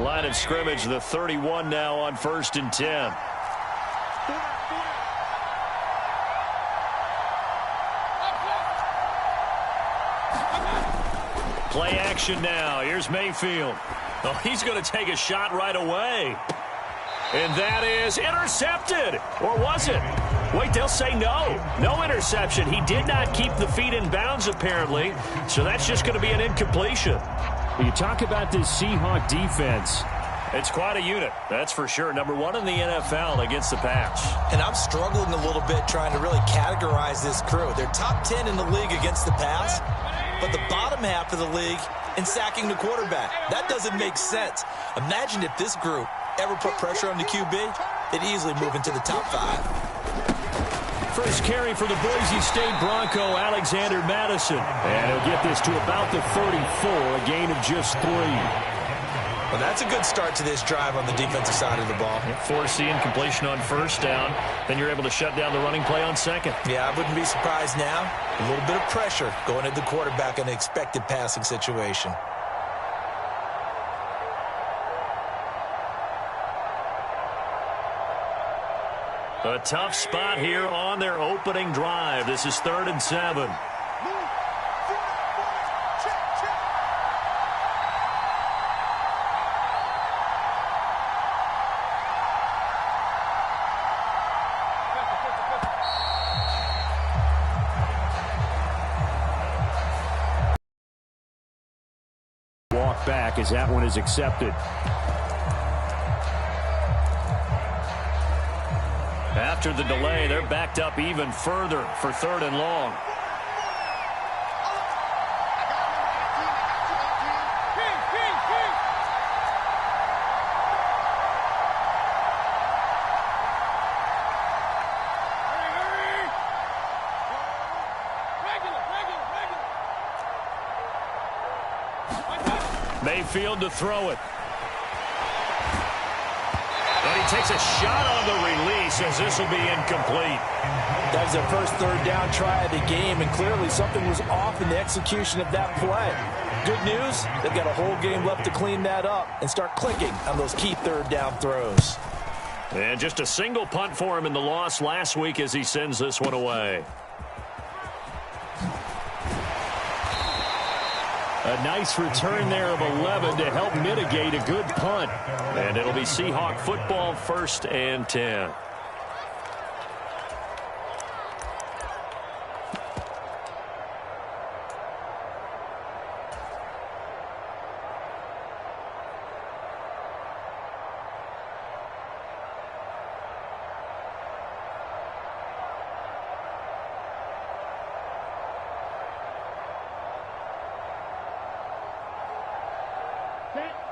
Line of scrimmage, the 31 now on 1st and 10. Play action now. Here's Mayfield. Oh, he's going to take a shot right away. And that is intercepted. Or was it? Wait, they'll say no. No interception. He did not keep the feet in bounds, apparently. So that's just going to be an incompletion. You talk about this Seahawk defense. It's quite a unit, that's for sure. Number 1 in the NFL against the pass. And I'm struggling a little bit trying to really categorize this crew. They're top 10 in the league against the pass, but the bottom half of the league in sacking the quarterback. That doesn't make sense. Imagine if this group ever put pressure on the QB, they'd easily move into the top 5. First carry for the Boise State Bronco, Alexander Madison. And he'll get this to about the 34, a gain of just 3. Well, that's a good start to this drive on the defensive side of the ball. Forcing completion on 1st down. Then you're able to shut down the running play on 2nd. Yeah, I wouldn't be surprised now. A little bit of pressure going at the quarterback in an expected passing situation. A tough spot here on their opening drive. This is 3rd and 7. Walk back as that one is accepted. After the delay, they're backed up even further for 3rd and long. Mayfield to throw it. And he takes a shot on the release as this will be incomplete. That was their first 3rd down try of the game, and clearly something was off in the execution of that play. Good news, they've got a whole game left to clean that up and start clicking on those key 3rd down throws. And just a single punt for him in the loss last week as he sends this one away. A nice return there of 11 to help mitigate a good punt. And it'll be Seahawk football, 1st and 10.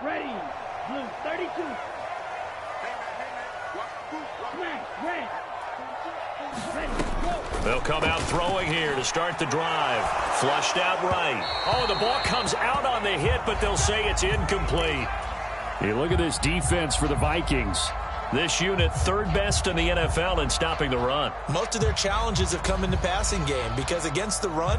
Ready, blue 32. They'll come out throwing here to start the drive. Flushed out right. Oh, the ball comes out on the hit, but they'll say it's incomplete. You look at this defense for the Vikings. This unit 3rd best in the NFL in stopping the run. Most of their challenges have come in the passing game because against the run,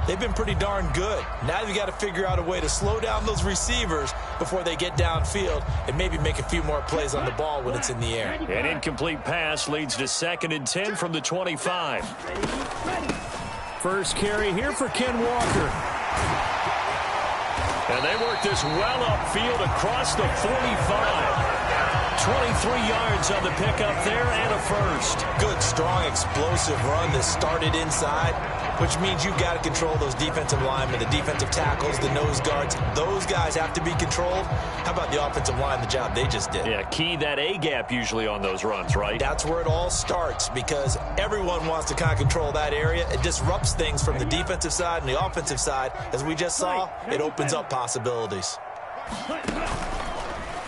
they've been pretty darn good. Now they've got to figure out a way to slow down those receivers before they get downfield and maybe make a few more plays on the ball when it's in the air. An incomplete pass leads to 2nd and 10 from the 25. First carry here for Ken Walker. And they work this well upfield across the 45. 23 yards on the pickup there and a first. Good, strong, explosive run that started inside, which means you've got to control those defensive linemen, the defensive tackles, the nose guards. Those guys have to be controlled. How about the offensive line, the job they just did? Yeah, key that A-gap usually on those runs, right? That's where it all starts because everyone wants to kind of control that area. It disrupts things from the defensive side and the offensive side. As we just saw, it opens up possibilities.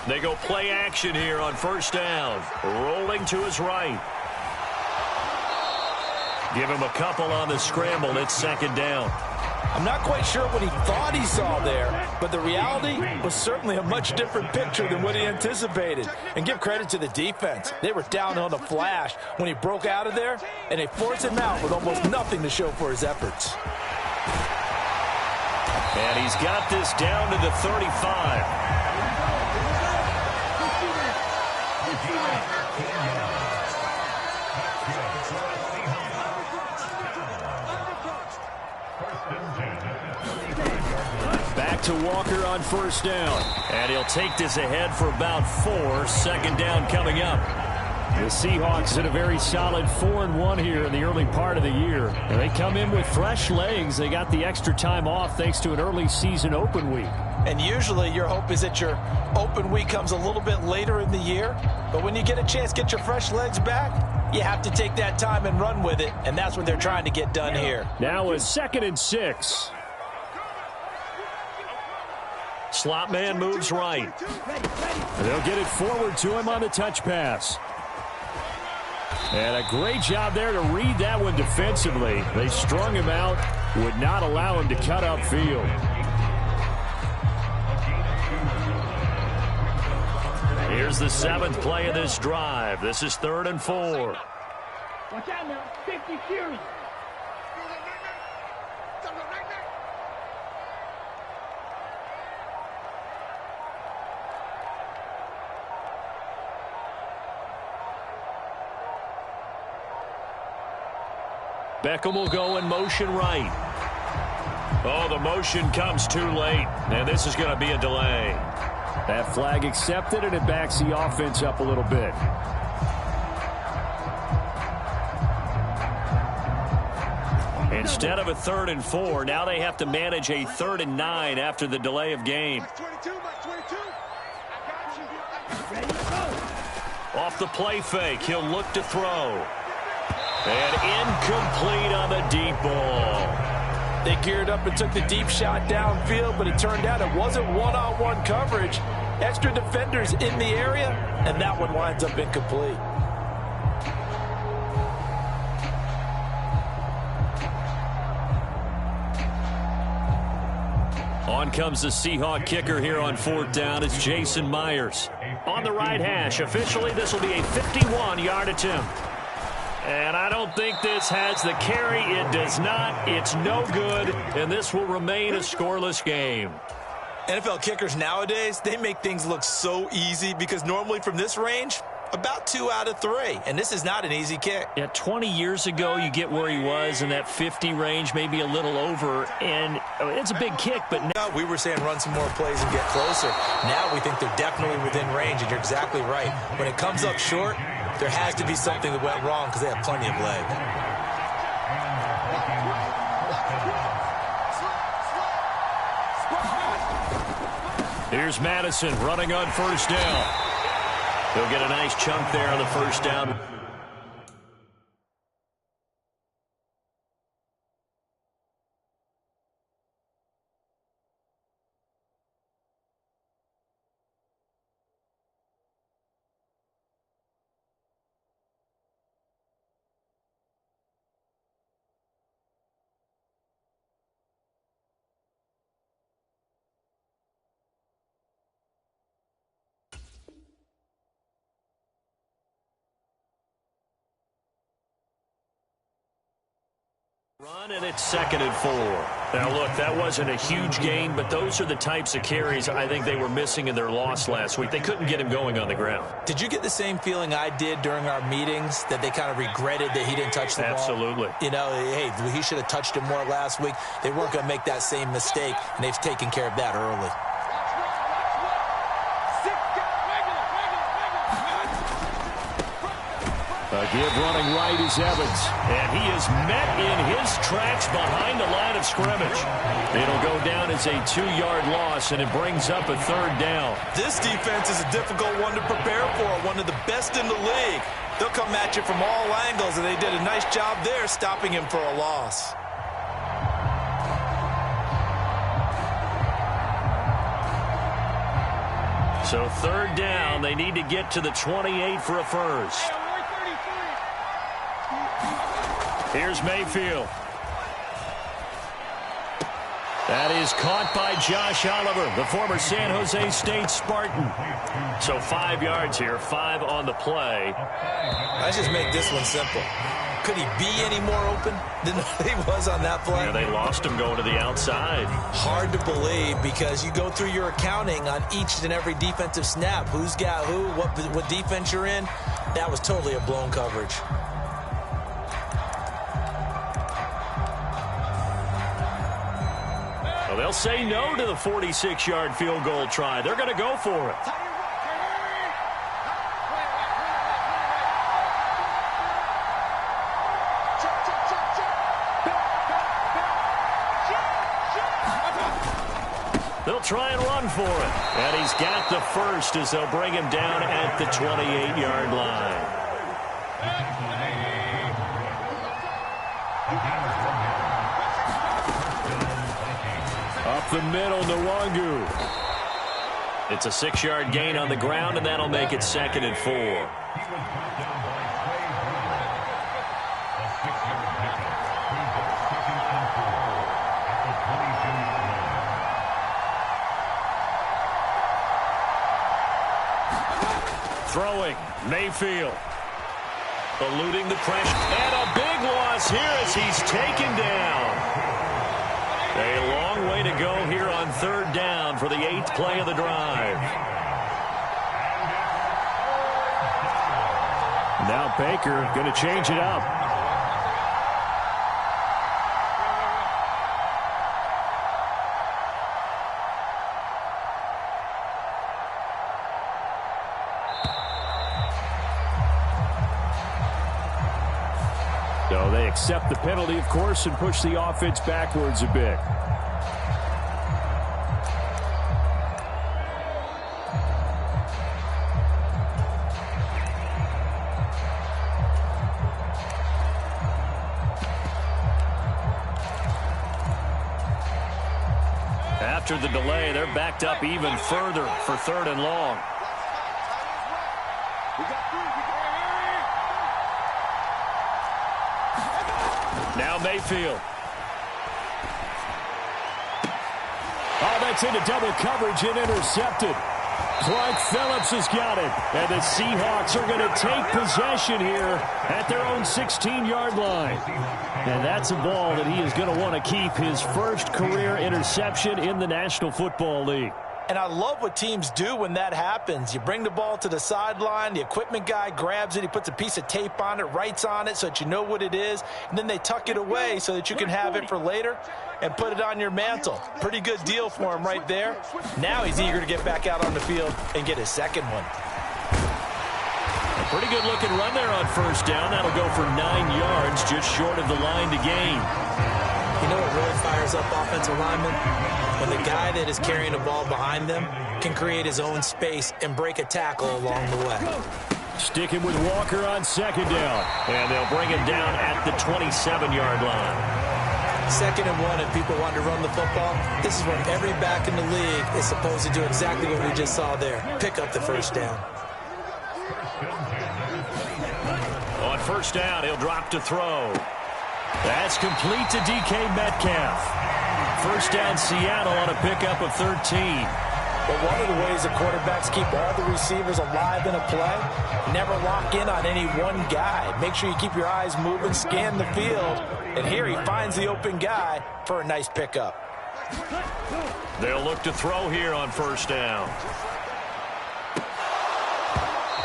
They go play action here on 1st down. Rolling to his right. Give him a couple on the scramble. It's 2nd down. I'm not quite sure what he thought he saw there, but the reality was certainly a much different picture than what he anticipated. And give credit to the defense. They were down on the flash when he broke out of there, and they forced him out with almost nothing to show for his efforts. And he's got this down to the 35. Back to Walker on first down. And he'll take this ahead for about 4. Second down coming up. The Seahawks in a very solid 4-1 here in the early part of the year. And they come in with fresh legs. They got the extra time off thanks to an early season open week. And usually your hope is that your open week comes a little bit later in the year. But when you get a chance to get your fresh legs back, you have to take that time and run with it. And that's what they're trying to get done here. Now a 2nd and 6. Slot man moves right. They'll get it forward to him on the touch pass. And a great job there to read that one defensively. They strung him out, would not allow him to cut upfield. Here's the 7th play of this drive. This is 3rd and 4. Watch out now. 50 Fury. Beckham will go in motion right. Oh, the motion comes too late, and this is going to be a delay. That flag accepted, and it backs the offense up a little bit. Instead of a 3rd and 4, now they have to manage a 3rd and 9 after the delay of game. Off the play fake, he'll look to throw. And incomplete on the deep ball. They geared up and took the deep shot downfield, but it turned out it wasn't one-on-one coverage. Extra defenders in the area, and that one winds up incomplete. On comes the Seahawk kicker here on 4th down. It's Jason Myers. On the right hash, officially this will be a 51-yard attempt. And I don't think this has the carry. It does not. It's no good, and this will remain a scoreless game. NFL kickers nowadays, they make things look so easy because normally from this range, about 2 out of 3, and this is not an easy kick. Yeah, 20 years ago, you get where he was in that 50 range, maybe a little over, and it's a big kick, but now we were saying run some more plays and get closer. Now we think they're definitely within range, and you're exactly right. When it comes up short, there has to be something that went wrong because they have plenty of leg. Here's Madison running on first down. He'll get a nice chunk there on the first down. Run, and it's 2nd and 4. Now, look, that wasn't a huge gain, but those are the types of carries I think they were missing in their loss last week. They couldn't get him going on the ground. Did you get the same feeling I did during our meetings, that they kind of regretted that he didn't touch the ball? Absolutely. You know, hey, he should have touched him more last week. They weren't going to make that same mistake, and they've taken care of that early. A give running right is Evans. And he is met in his tracks behind the line of scrimmage. It'll go down as a 2-yard loss, and it brings up a 3rd down. This defense is a difficult one to prepare for, one of the best in the league. They'll come at you from all angles, and they did a nice job there stopping him for a loss. So 3rd down, they need to get to the 28 for a first. Here's Mayfield. That is caught by Josh Oliver, the former San Jose State Spartan. So 5 yards here, 5 on the play. Let's just make this one simple. Could he be any more open? Didn't know he was on that play. Yeah, they lost him going to the outside. Hard to believe because you go through your accounting on each and every defensive snap. Who's got who, what defense you're in. That was totally a blown coverage. Well, they'll say no to the 46-yard field goal try. They're going to go for it. They'll try and run for it. And he's got the first as they'll bring him down at the 28-yard line. Up the middle, Nwangu. It's a 6-yard gain on the ground, and that'll make it 2nd and 4. Throwing, Mayfield. Eluding the pressure. And a big loss here as he's taken down. A long way to go here on 3rd down for the 8th play of the drive. Now Baker going to change it up. So they accept the penalty, of course, and push the offense backwards a bit. After the delay, they're backed up even further for 3rd and long. Now Mayfield. Oh, that's into double coverage and intercepted. Clark Phillips has got it. And the Seahawks are going to take possession here at their own 16-yard line. And that's a ball that he is going to want to keep, his first career interception in the National Football League. And I love what teams do when that happens. You bring the ball to the sideline, the equipment guy grabs it, he puts a piece of tape on it, writes on it so that you know what it is, and then they tuck it away so that you can have it for later and put it on your mantle. Pretty good deal for him right there. Now he's eager to get back out on the field and get his second one. A pretty good looking run there on 1st down. That'll go for 9 yards, just short of the line to gain. You know what really fires up offensive linemen? When the guy that is carrying the ball behind them can create his own space and break a tackle along the way. Sticking with Walker on 2nd down. And they'll bring him down at the 27-yard line. 2nd and 1, if people want to run the football, this is when every back in the league is supposed to do exactly what we just saw there. Pick up the 1st down. On 1st down, he'll drop to throw. That's complete to DK Metcalf. 1st down, Seattle on a pickup of 13. But one of the ways the quarterbacks keep all the receivers alive in a play, never lock in on any one guy. Make sure you keep your eyes moving, scan the field, and here he finds the open guy for a nice pickup. They'll look to throw here on 1st down.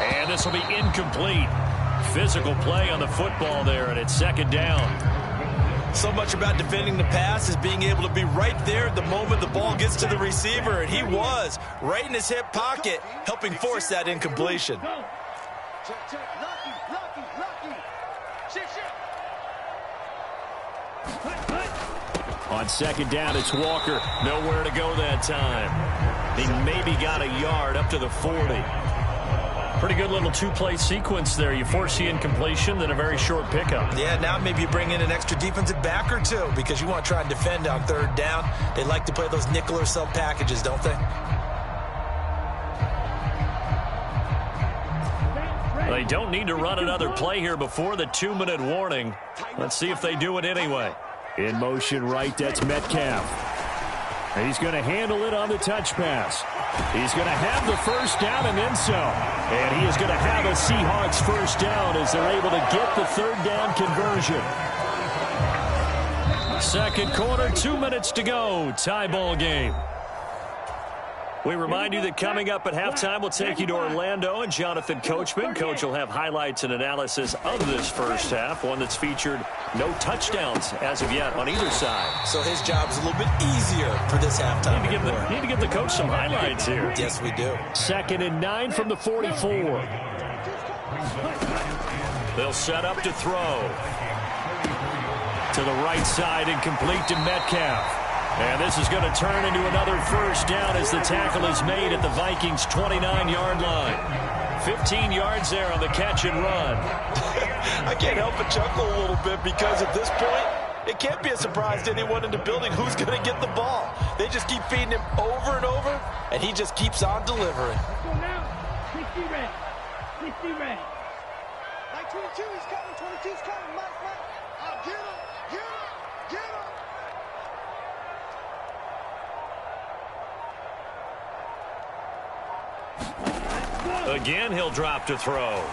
And this will be incomplete. Physical play on the football there, and it's 2nd down. So much about defending the pass is being able to be right there at the moment the ball gets to the receiver, and he was right in his hip pocket, helping force that incompletion. On 2nd down, it's Walker. Nowhere to go that time. He maybe got a yard up to the 40. Pretty good little 2-play sequence there. You force the incompletion, then a very short pickup. Yeah, now maybe you bring in an extra defensive back or two because you want to try and defend on 3rd down. They like to play those nickel or sub packages, don't they? They don't need to run another play here before the 2-minute warning. Let's see if they do it anyway. In motion right, that's Metcalf. He's going to handle it on the touch pass. He's going to have the 1st down and then some. And he is going to have a Seahawks 1st down as they're able to get the 3rd down conversion. Second quarter, 2 minutes to go. Tie ball game. We remind you that coming up at halftime, we'll take you to Orlando and Jonathan Coachman. Coach will have highlights and analysis of this first half, one that's featured no touchdowns as of yet on either side. So his job's a little bit easier for this halftime. Need to give the coach some highlights here. Yes, we do. 2nd and 9 from the 44. They'll set up to throw. To the right side and complete to Metcalf. And this is going to turn into another first down as the tackle is made at the Vikings' 29-yard line. 15 yards there on the catch and run. I can't help but chuckle a little bit because at this point, it can't be a surprise to anyone in the building who's going to get the ball. They just keep feeding him over and over, and he just keeps on delivering. Let's go now. 60 red. 60 red. Like 22 is coming. 22's coming. Mike. Get him. Get him. Get him. Again, he'll drop to throw.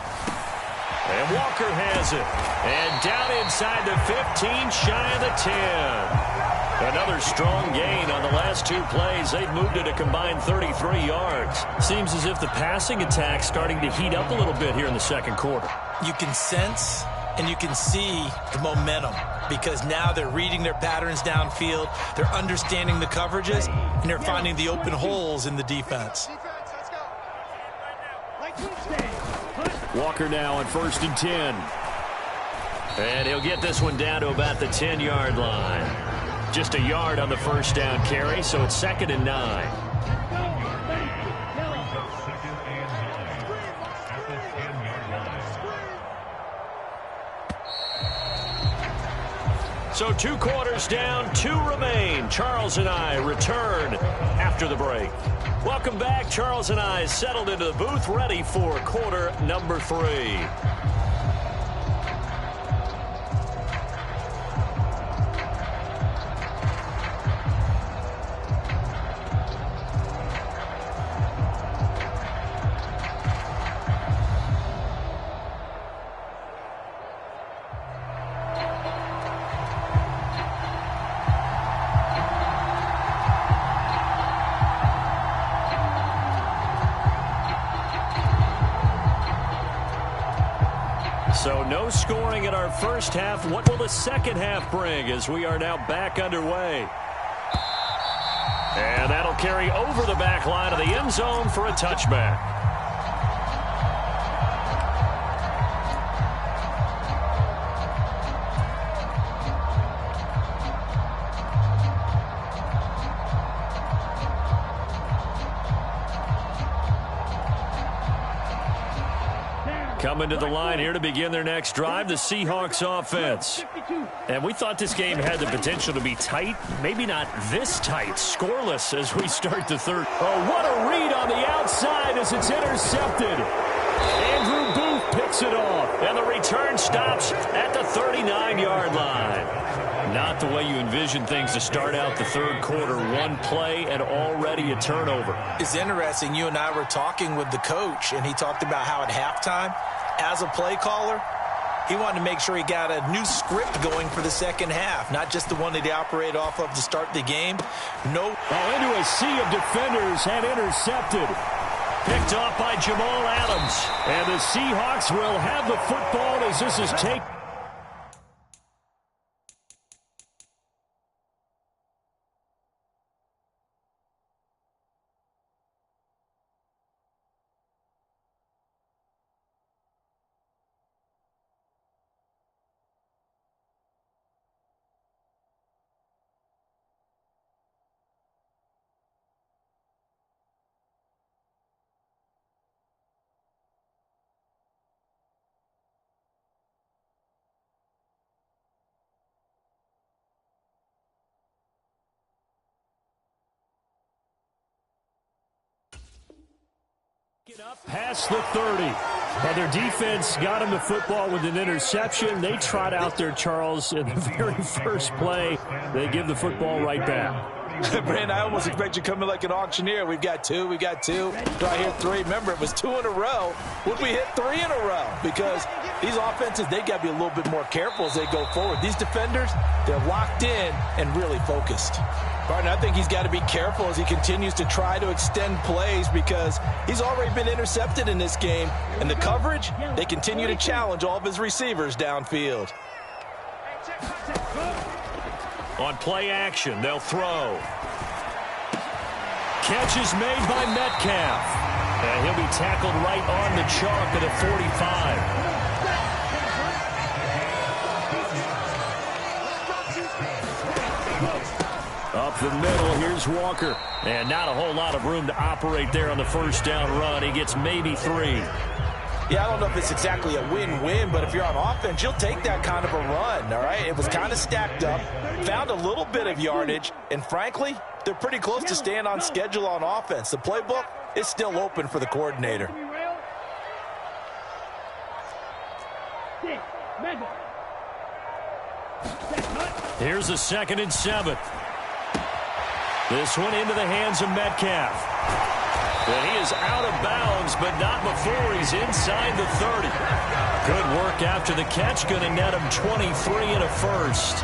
And Walker has it. And down inside the 15, shy of the 10. Another strong gain on the last 2 plays. They've moved it a combined 33 yards. Seems as if the passing attack's starting to heat up a little bit here in the second quarter. You can sense and you can see the momentum because now they're reading their patterns downfield, they're understanding the coverages, and they're finding the open holes in the defense. Walker now on 1st and 10. And he'll get this one down to about the 10-yard line. Just a yard on the first down carry, so it's 2nd and 9. So 2 quarters down, 2 remain. Charles and I return after the break. Welcome back. Charles and I settled into the booth, ready for quarter number 3. So no scoring in our first half. What will the second half bring as we are now back underway? And that'll carry over the back line of the end zone for a touchback. Coming to the line here to begin their next drive, the Seahawks offense. And we thought this game had the potential to be tight, maybe not this tight, scoreless as we start the third. Oh, what a read on the outside as it's intercepted. Andrew Booth picks it off, and the return stops at the 39-yard line. Not the way you envision things to start out the third quarter. One play and already a turnover. It's interesting. You and I were talking with the coach, and he talked about how at halftime, as a play caller, he wanted to make sure he got a new script going for the second half, not just the one that he operated off of to start the game. No. Oh, into a sea of defenders and intercepted. Picked off by Jamal Adams. And the Seahawks will have the football as this is taken. Past the 30. And their defense got him the football with an interception. They trot out there, Charles, in the very first play. They give the football right back. Brandon, I almost expect you coming like an auctioneer. We've got two. Do I hear three? Remember, it was 2 in a row. Would we hit 3 in a row? Because these offenses, they got to be a little bit more careful as they go forward. These defenders, they're locked in and really focused. Barton, I think he's got to be careful as he continues to try to extend plays because he's already been intercepted in this game. And the coverage, they continue to challenge all of his receivers downfield. On play action, they'll throw. Catch is made by Metcalf. And he'll be tackled right on the chalk at the 45. Up the middle, here's Walker. And not a whole lot of room to operate there on the first down run. He gets maybe 3. Yeah, I don't know if it's exactly a win-win, but if you're on offense, you'll take that kind of a run, all right? It was kind of stacked up, found a little bit of yardage, and frankly, they're pretty close to staying on schedule on offense. The playbook is still open for the coordinator. Here's a 2nd and 7. This one into the hands of Metcalf. And he is out of bounds, but not before he's inside the 30. Good work after the catch, going to net him 23 and a first.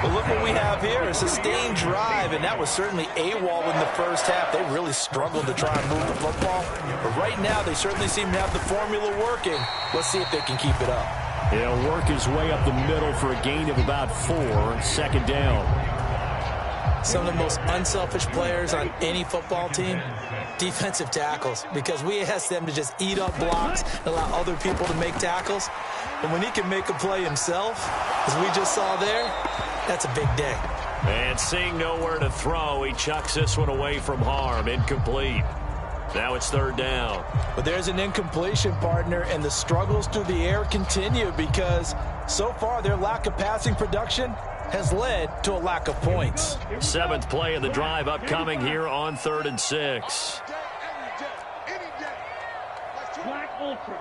Well, look what we have here, a sustained drive, and that was certainly AWOL in the first half. They really struggled to try and move the football. But right now, they certainly seem to have the formula working. Let's see if they can keep it up. He'll work his way up the middle for a gain of about 4 on 2nd down. Some of the most unselfish players on any football team, defensive tackles, because we ask them to just eat up blocks and allow other people to make tackles. And when he can make a play himself, as we just saw there, that's a big day. And seeing nowhere to throw, he chucks this one away from harm. Incomplete. Now it's 3rd down. But there's an incompletion, partner, and the struggles through the air continue because so far their lack of passing production has led to a lack of points. 7th play of the drive upcoming here on 3rd and 6. Black Ultra.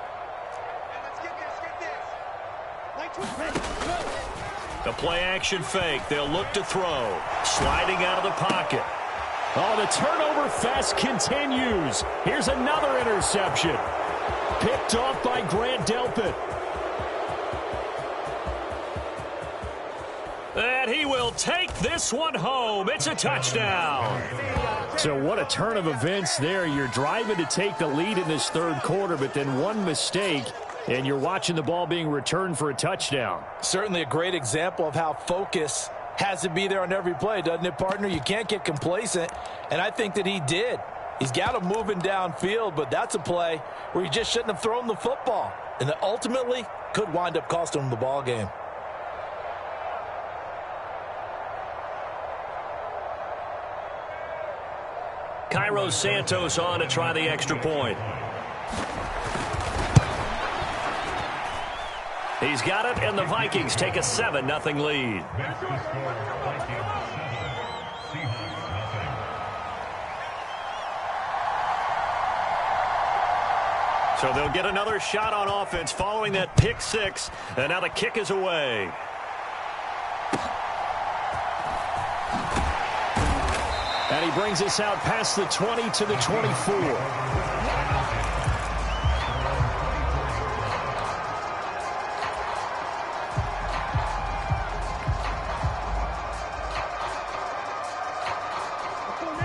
The play action fake. They'll look to throw. Sliding out of the pocket. Oh, the turnover fest continues. Here's another interception. Picked off by Grant Delpit. And he will take this one home. It's a touchdown. So what a turn of events there. You're driving to take the lead in this 3rd quarter, but then one mistake, and you're watching the ball being returned for a touchdown. Certainly a great example of how focus has to be there on every play, doesn't it, partner? You can't get complacent, and I think that he did. He's got him moving downfield, but that's a play where he just shouldn't have thrown the football, and that ultimately could wind up costing him the ball game. Cairo Santos on to try the extra point. He's got it, and the Vikings take a 7-0 lead. So they'll get another shot on offense following that pick 6, and now the kick is away. And he brings us out past the 20 to the 24.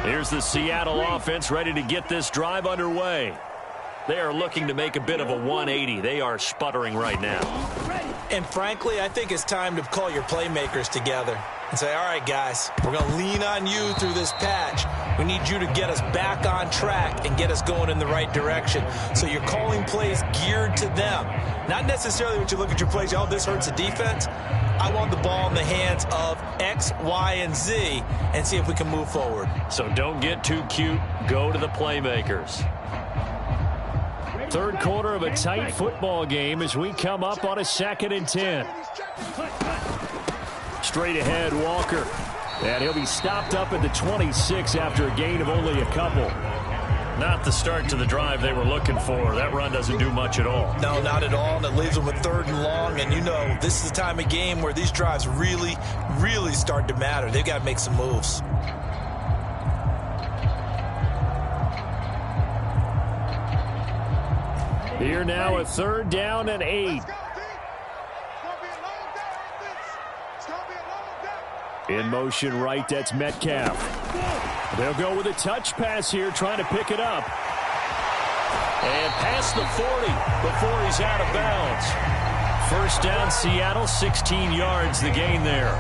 Here's the Seattle offense ready to get this drive underway. They are looking to make a bit of a 180. They are sputtering right now. And frankly, I think it's time to call your playmakers together and say, all right, guys, we're going to lean on you through this patch. We need you to get us back on track and get us going in the right direction. So you're calling plays geared to them. Not necessarily when you look at your plays, oh, this hurts the defense. I want the ball in the hands of X, Y, and Z and see if we can move forward. So don't get too cute. Go to the playmakers. 3rd quarter of a tight football game as we come up on a 2nd and 10. Straight ahead, Walker. And he'll be stopped up at the 26 after a gain of only a couple. Not the start to the drive they were looking for. That run doesn't do much at all. No, not at all, and it leaves them with 3rd and long. And you know, this is the time of game where these drives really, really start to matter. They've got to make some moves. Here now, a 3rd down and 8. In motion right, that's Metcalf. They'll go with a touch pass here, trying to pick it up. And past the 40 before he's out of bounds. 1st down, Seattle, 16 yards, the gain there.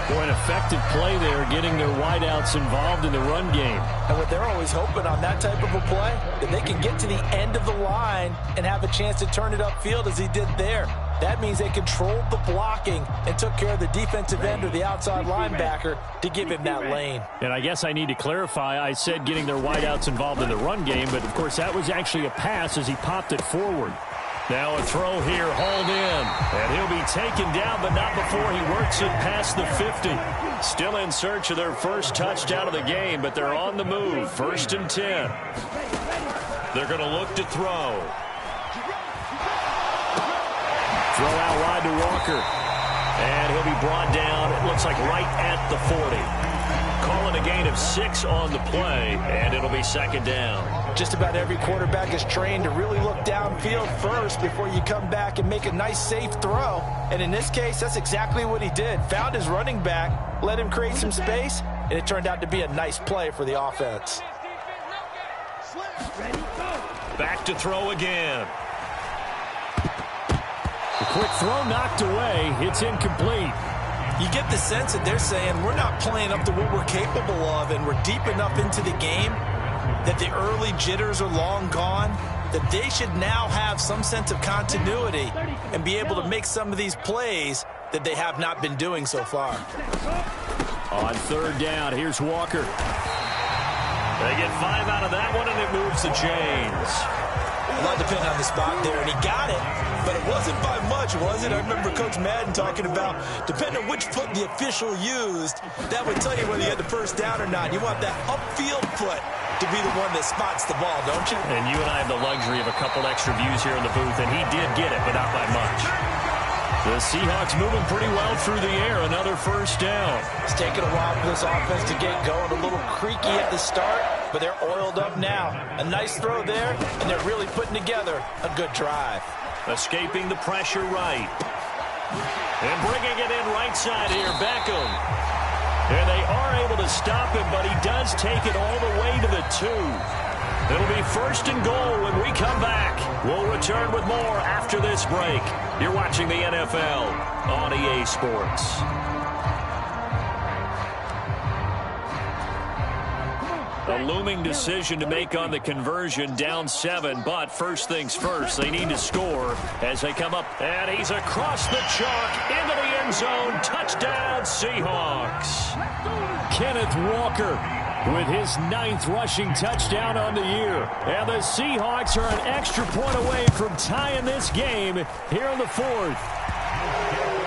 Boy, an effective play there, getting their wideouts involved in the run game. And what they're always hoping on that type of a play, that they can get to the end of the line and have a chance to turn it upfield as he did there. That means they controlled the blocking and took care of the defensive end or the outside linebacker to give him that lane. And I guess I need to clarify, I said getting their wideouts involved in the run game, but of course that was actually a pass as he popped it forward. Now a throw here, hauled in. And he'll be taken down, but not before he works it past the 50. Still in search of their first touchdown of the game, but they're on the move. 1st and 10. They're going to look to throw. Throw out wide to Walker. And he'll be brought down, it looks like right at the 40. Calling a gain of 6 on the play, and it'll be 2nd down. Just about every quarterback is trained to really look downfield first before you come back and make a nice, safe throw. And in this case, that's exactly what he did. Found his running back, let him create some space, and it turned out to be a nice play for the offense. Back to throw again. The quick throw knocked away. It's incomplete. You get the sense that they're saying we're not playing up to what we're capable of, and we're deep enough into the game that the early jitters are long gone, that they should now have some sense of continuity and be able to make some of these plays that they have not been doing so far. On 3rd down, here's Walker. They get 5 out of that one, and it moves the chains. A lot depending on the spot there, and he got it, but it wasn't by much, was it? I remember Coach Madden talking about, depending on which foot the official used, that would tell you whether you had the 1st down or not. You want that upfield foot to be the one that spots the ball, don't you? And you and I have the luxury of a couple extra views here in the booth, and he did get it, but not by much. The Seahawks moving pretty well through the air. Another 1st down. It's taken a while for this offense to get going. A little creaky at the start, but they're oiled up now. A nice throw there, and they're really putting together a good drive. Escaping the pressure right. And bringing it in right side here, Beckham. And they are able to stop him, but he does take it all the way to the 2. It'll be 1st and goal when we come back. We'll return with more after this break. You're watching the NFL on EA Sports. A looming decision to make on the conversion, down 7, but first things first, they need to score as they come up. And he's across the chalk into the end zone. Touchdown, Seahawks. Kenneth Walker with his 9th rushing touchdown on the year. And the Seahawks are an extra point away from tying this game here in the 4th.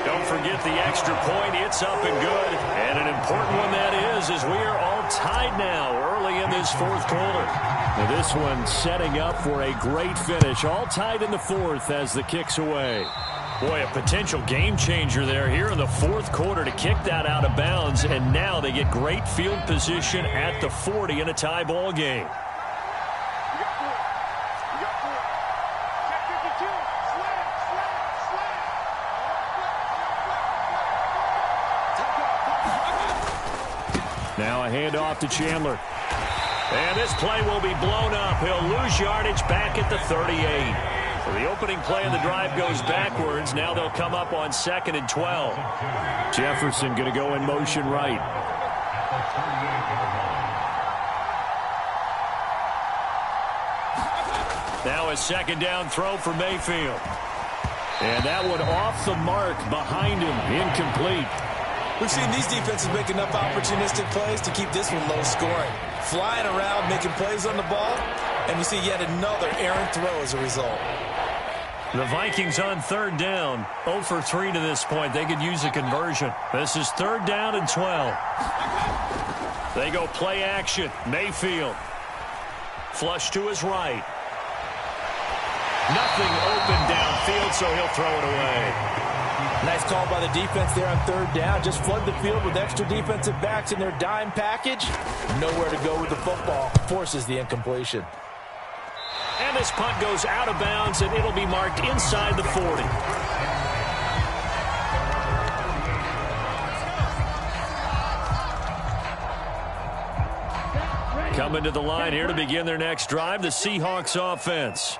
Don't forget the extra point. It's up and good. And an important one that is, as we are all tied now early in this 4th quarter. Now this one setting up for a great finish. All tied in the 4th as the kick's away. Boy, a potential game changer there here in the 4th quarter to kick that out of bounds. And now they get great field position at the 40 in a tie ball game. Now a handoff to Chandler. And this play will be blown up. He'll lose yardage back at the 38. So the opening play of the drive goes backwards. Now they'll come up on 2nd and 12. Jefferson going to go in motion right. Now a 2nd down throw for Mayfield. And that one off the mark behind him. Incomplete. We've seen these defenses make enough opportunistic plays to keep this one low scoring. Flying around, making plays on the ball, and we see yet another errant throw as a result. The Vikings on 3rd down, 0 for 3 to this point. They could use a conversion. This is 3rd down and 12. They go play action. Mayfield. Flush to his right. Nothing open downfield, so he'll throw it away. Nice call by the defense there on third down. Just flood the field with extra defensive backs in their dime package. Nowhere to go with the football. Forces the incompletion. And this punt goes out of bounds, and it'll be marked inside the 40. Coming to the line here to begin their next drive, the Seahawks offense.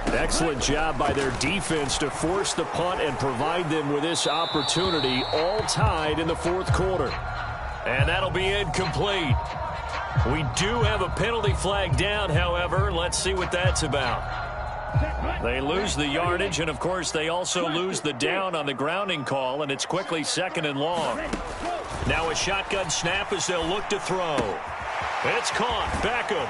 Excellent job by their defense to force the punt and provide them with this opportunity, all tied in the fourth quarter. And that'll be incomplete. We do have a penalty flag down, however. Let's see what that's about. They lose the yardage, and, of course, they also lose the down on the grounding call, and it's quickly 2nd and long. Now a shotgun snap as they'll look to throw. It's caught. Beckham.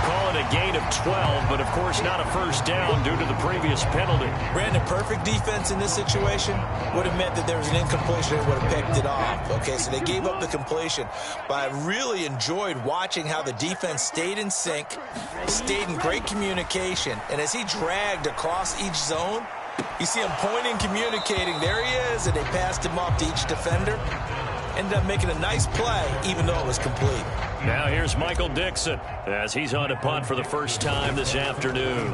Call it a gain of 12, but, of course, not a first down due to the previous penalty. Brandon, perfect defense in this situation would have meant that there was an incompletion and would have picked it off. Okay, so they gave up the completion, but I really enjoyed watching how the defense stayed in sync, stayed in great communication, and as he dragged across each zone, you see him pointing, communicating. There he is, and they passed him off to each defender. Ended up making a nice play, even though it was complete. Now here's Michael Dixon as he's on to punt for the first time this afternoon.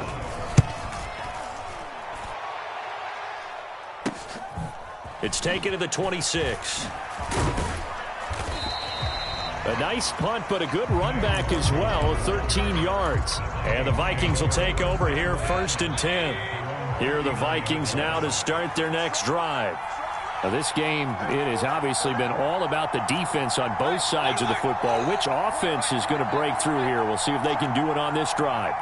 It's taken to the 26. A nice punt, but a good run back as well, 13 yards. And the Vikings will take over here, 1st and 10. Here are the Vikings now to start their next drive. Now, this game, it has obviously been all about the defense on both sides of the football. Which offense is going to break through here? We'll see if they can do it on this drive.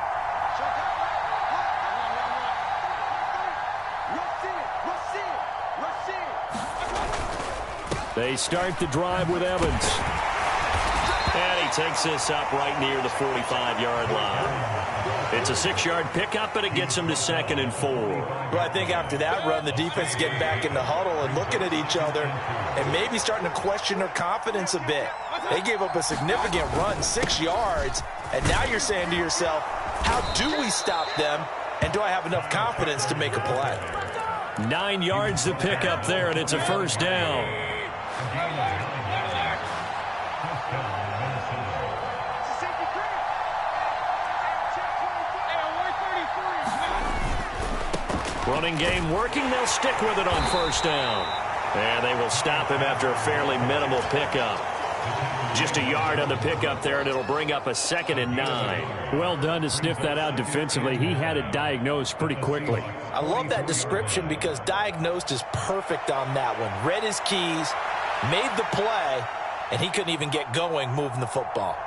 They start the drive with Evans. And he takes this up right near the 45-yard line. It's a 6-yard pickup, but it gets him to 2nd and 4. Well, I think after that run, the defense getting back in the huddle and looking at each other and maybe starting to question their confidence a bit. They gave up a significant run, 6 yards, and now you're saying to yourself, how do we stop them, and do I have enough confidence to make a play? 9 yards to pick up there, and it's a first down. Running game working. They'll stick with it on first down. And they will stop him after a fairly minimal pickup. Just a yard on the pickup there, and it'll bring up a 2nd and 9. Well done to sniff that out defensively. He had it diagnosed pretty quickly. I love that description because diagnosed is perfect on that one. Read his keys, made the play, and he couldn't even get going moving the football.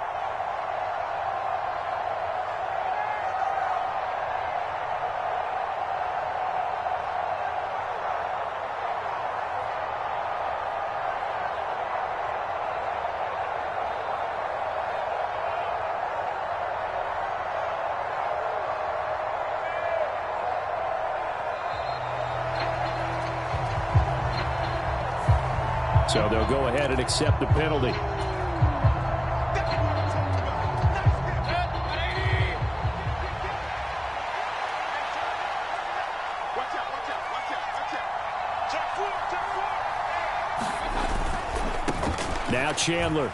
So they'll go ahead and accept the penalty. Now Chandler.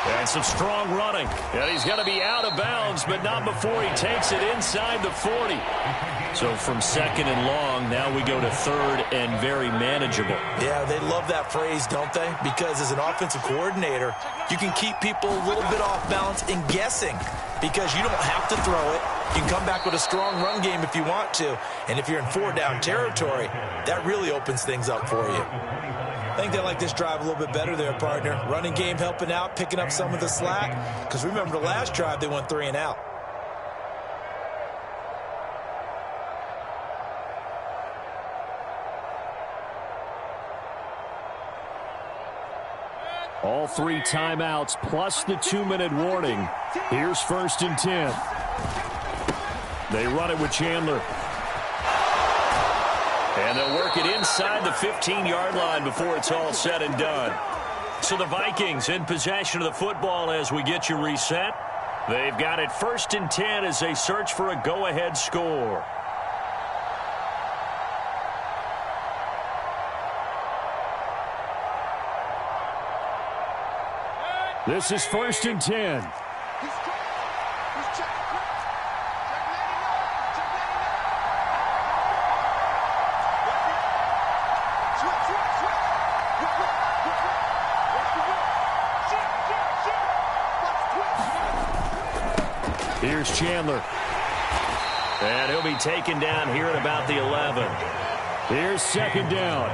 And some strong running. And he's going to be out of bounds, but not before he takes it inside the 40. So from 2nd and long, now we go to 3rd and very manageable. Yeah, they love that phrase, don't they? Because as an offensive coordinator, you can keep people a little bit off balance and guessing because you don't have to throw it. You can come back with a strong run game if you want to. And if you're in 4-down territory, that really opens things up for you. I think they like this drive a little bit better there, partner. Running game helping out, picking up some of the slack. Because remember the last drive, they went 3 and out. All 3 timeouts plus the 2-minute warning. Here's 1st and 10. They run it with Chandler. And they'll work it inside the 15-yard line before it's all said and done. So the Vikings in possession of the football as we get you reset. They've got it 1st and 10 as they search for a go-ahead score. This is 1st and 10. Here's Chandler. And he'll be taken down here at about the 11. Here's 2nd down.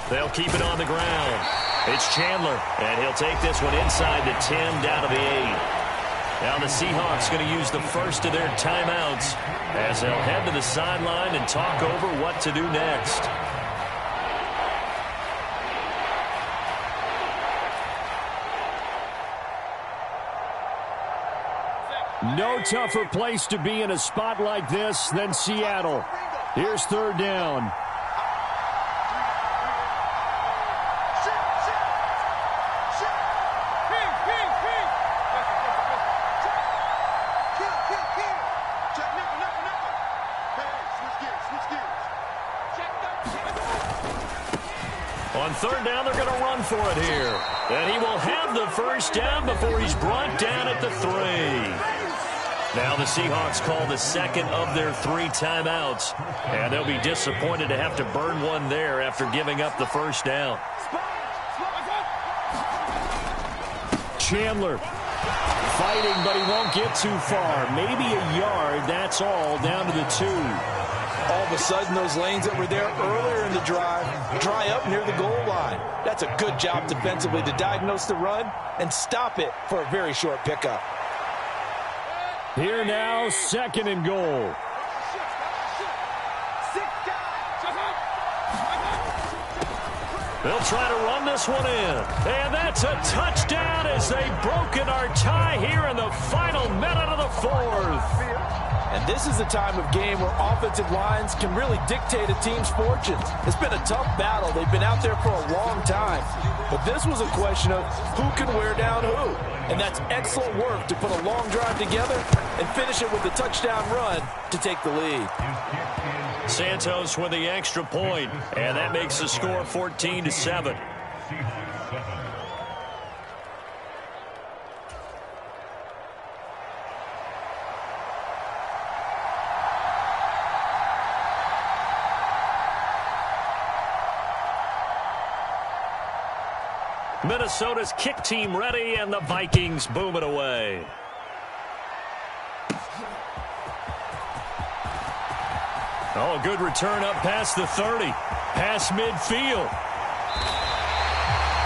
They'll keep it on the ground. It's Chandler, and he'll take this one inside the 10 down to the 8. Now the Seahawks going to use the first of their timeouts as they'll head to the sideline and talk over what to do next. No tougher place to be in a spot like this than Seattle. Here's 3rd down. On 3rd down, they're going to run for it here. And he will have the 1st down before he's brought down at the 3. Now the Seahawks call the 2nd of their 3 timeouts. And they'll be disappointed to have to burn one there after giving up the 1st down. Chandler fighting, but he won't get too far. Maybe a yard, that's all, down to the 2. All of a sudden, those lanes that were there earlier in the drive dry up near the goal line. That's a good job defensively to diagnose the run and stop it for a very short pickup. Here now, 2nd and goal. They'll try to run this one in. And that's a touchdown as they've broken our tie here in the final minute of the 4th. And this is the time of game where offensive lines can really dictate a team's fortunes. It's been a tough battle. They've been out there for a long time. But this was a question of who can wear down who. And that's excellent work to put a long drive together and finish it with a touchdown run to take the lead. Santos with the extra point, and that makes the score 14-7. Minnesota's kick team ready, and the Vikings boom it away. Oh, a good return up past the 30, past midfield.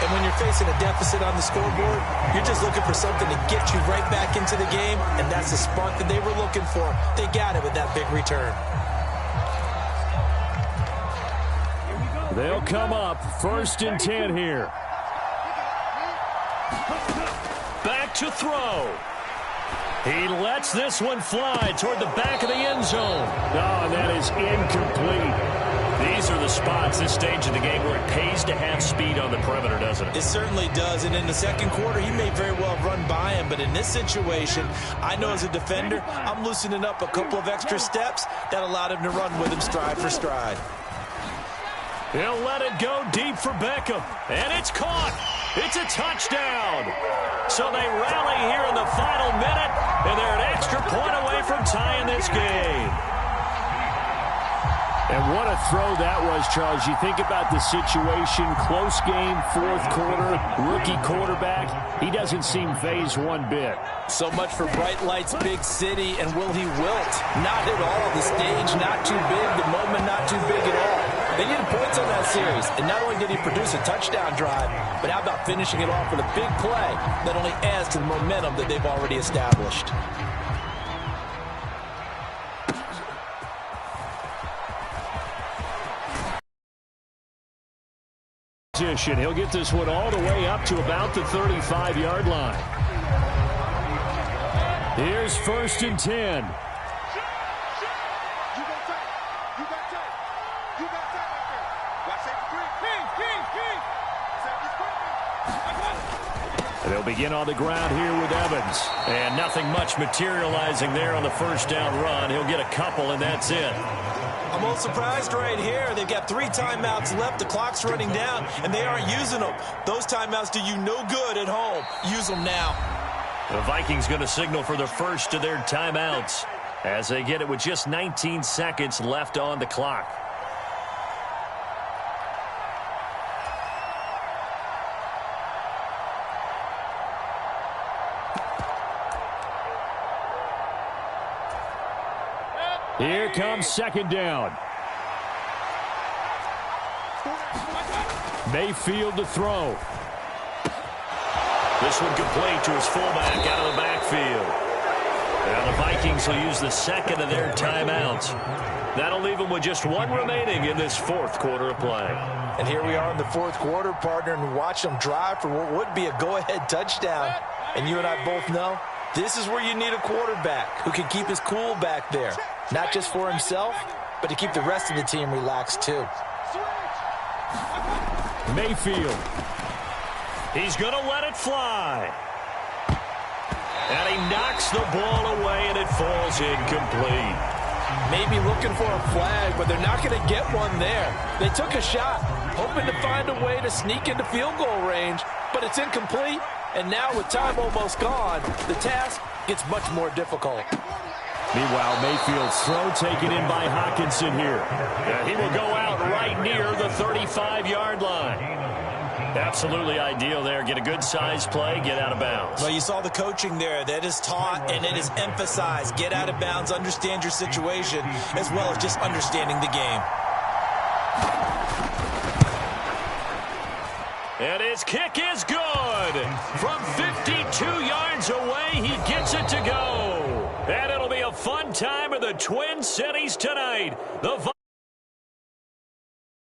And when you're facing a deficit on the scoreboard, you're just looking for something to get you right back into the game, and that's the spark that they were looking for. They got it with that big return. They'll come up 1st and 10 here. Back to throw. He lets this one fly toward the back of the end zone. Oh, that is incomplete. These are the spots, this stage of the game, where it pays to have speed on the perimeter, doesn't it? It certainly does, and in the second quarter, he may very well have run by him, but in this situation, I know as a defender, I'm loosening up a couple of extra steps that allowed him to run with him stride for stride. He'll let it go deep for Beckham, and it's caught. It's a touchdown. So they rally here in the final minute, and they're an extra point away from tying this game. And what a throw that was, Charles. You think about the situation, close game, 4th quarter, rookie quarterback. He doesn't seem fazed one bit. So much for bright lights, big city, and will he wilt? Not at all. The stage not too big, the moment not too big at all. They needed points on that series, and not only did he produce a touchdown drive, but how about finishing it off with a big play that only adds to the momentum that they've already established. He'll get this one all the way up to about the 35-yard line. Here's 1st and 10. You got time. You got time. You got time out there. Watch safety three. King. Safety's coming. They'll begin on the ground here with Evans. And nothing much materializing there on the first down run. He'll get a couple, and that's it. I'm a little surprised right here. They've got 3 timeouts left. The clock's running down, and they aren't using them. Those timeouts do you no good at home. Use them now. The Vikings going to signal for the first of their timeouts as they get it with just 19 seconds left on the clock. Here comes 2nd down. Mayfield to throw. This one complete to his fullback out of the backfield. Now the Vikings will use the second of their timeouts. That'll leave them with just 1 remaining in this 4th quarter of play. And here we are in the 4th quarter, partner, and watch them drive for what would be a go-ahead touchdown. And you and I both know this is where you need a quarterback who can keep his cool back there. Not just for himself, but to keep the rest of the team relaxed too. Mayfield. He's going to let it fly. And he knocks the ball away, and it falls incomplete. Maybe looking for a flag, but they're not going to get one there. They took a shot, hoping to find a way to sneak into field goal range, but it's incomplete. And now with time almost gone, the task gets much more difficult. Meanwhile, Mayfield's throw taken in by Hawkinson here. Yeah, he will go out right near the 35-yard line. Absolutely ideal there. Get a good size play, get out of bounds. Well, you saw the coaching there. That is taught and it is emphasized. Get out of bounds, understand your situation, as well as just understanding the game. And his kick is good. From 52 yards away, he gets it to go. And it'll be a fun time in the Twin Cities tonight. The